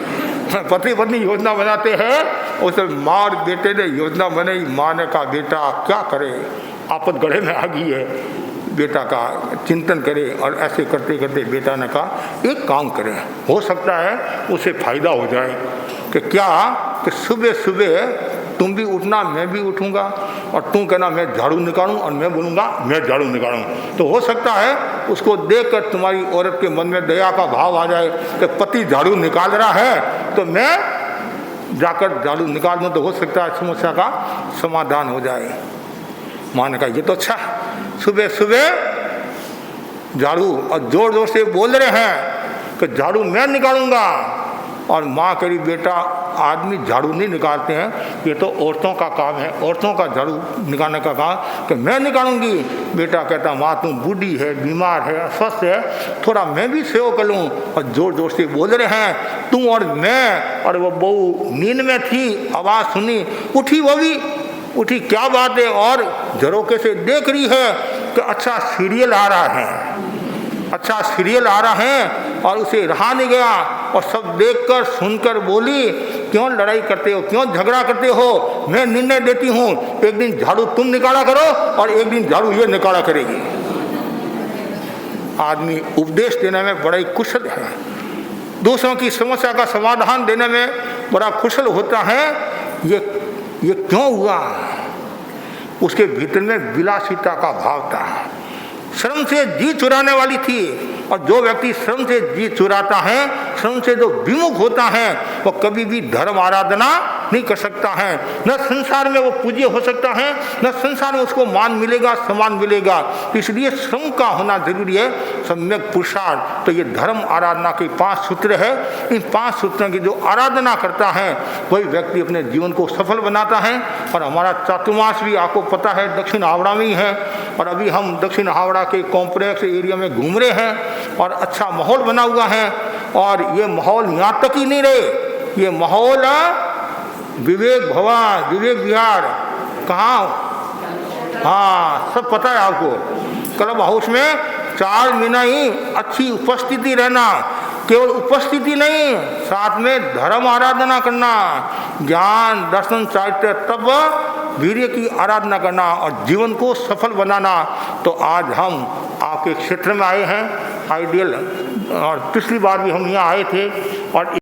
पति पत्नी योजना बनाते हैं। उसे माँ और बेटे ने योजना बनाई। माँ ने कहा बेटा क्या करे, आपत गढ़े में आ गई है, बेटा का चिंतन करे। और ऐसे करते करते बेटा ने कहा एक काम करें, हो सकता है उसे फायदा हो जाए। कि क्या? कि सुबह सुबह तुम भी उठना, मैं भी उठूंगा, और तुम कहना मैं झाड़ू निकालूं, और मैं बोलूँगा मैं झाड़ू निकालूं। तो हो सकता है उसको देखकर तुम्हारी औरत के मन में दया का भाव आ जाए कि पति झाड़ू निकाल रहा है तो मैं जाकर झाड़ू निकाल दूँ तो हो सकता है समस्या का समाधान हो जाए। माँ ने कहा ये तो अच्छा, सुबह सुबह झाड़ू और जोर जोर से बोल रहे हैं कि झाड़ू मैं निकालूंगा। और माँ कह रही बेटा आदमी झाड़ू नहीं निकालते हैं, ये तो औरतों का काम है, औरतों का झाड़ू निकालने का काम कि मैं निकालूंगी। बेटा कहता माँ तुम बूढ़ी है, बीमार है, अस्वस्थ है, थोड़ा मैं भी सेवा कर लूँ। और जोर जोर से बोल रहे हैं तुम और मैं। और वो बहू नींद में थी, आवाज़ सुनी, उठी, वो भी उठी, क्या बात है, और झरोके से देख रही है कि अच्छा सीरियल आ रहा है, अच्छा सीरियल आ रहा है। और उसे रहा नहीं गया और सब देखकर सुनकर बोली क्यों लड़ाई करते हो, क्यों झगड़ा करते हो, मैं निर्णय देती हूँ एक दिन झाड़ू तुम निकाला करो और एक दिन झाड़ू ये निकाला करेगी। आदमी उपदेश देने में बड़ा ही कुशल है, दूसरों की समस्या का समाधान देने में बड़ा कुशल होता है। ये क्यों हुआ, उसके भीतर में विलासिता का भाव था, श्रम से जी चुराने वाली थी। और जो व्यक्ति श्रम से जी चुराता है, श्रम से जो विमुख होता है, वो कभी भी धर्म आराधना नहीं कर सकता है। न संसार में वो पूज्य हो सकता है, न संसार में उसको मान मिलेगा, सम्मान मिलेगा। इसलिए श्रम का होना जरूरी है, सम्यक पुरुषार्थ। तो ये धर्म आराधना के 5 सूत्र है। इन 5 सूत्रों की जो आराधना करता है वही व्यक्ति अपने जीवन को सफल बनाता है। और हमारा चातुर्मास भी आपको पता है दक्षिण हावड़ा में ही है। और अभी हम दक्षिण हावड़ा के कॉम्प्लेक्स एरिया में घूम रहे हैं और अच्छा माहौल बना हुआ है। और ये माहौल यहाँ तक ही नहीं रहे, ये माहौल विवेक भवन, विवेक विहार, कहाँ, हाँ सब पता है आपको, क्लब हाउस में 4 महीना ही अच्छी उपस्थिति रहना, केवल उपस्थिति नहीं, साथ में धर्म आराधना करना, ज्ञान दर्शन चारित्र तब वीर्य की आराधना करना और जीवन को सफल बनाना। तो आज हम आपके क्षेत्र में आए हैं आइडियल, और पिछली बार भी हम यहाँ आए थे और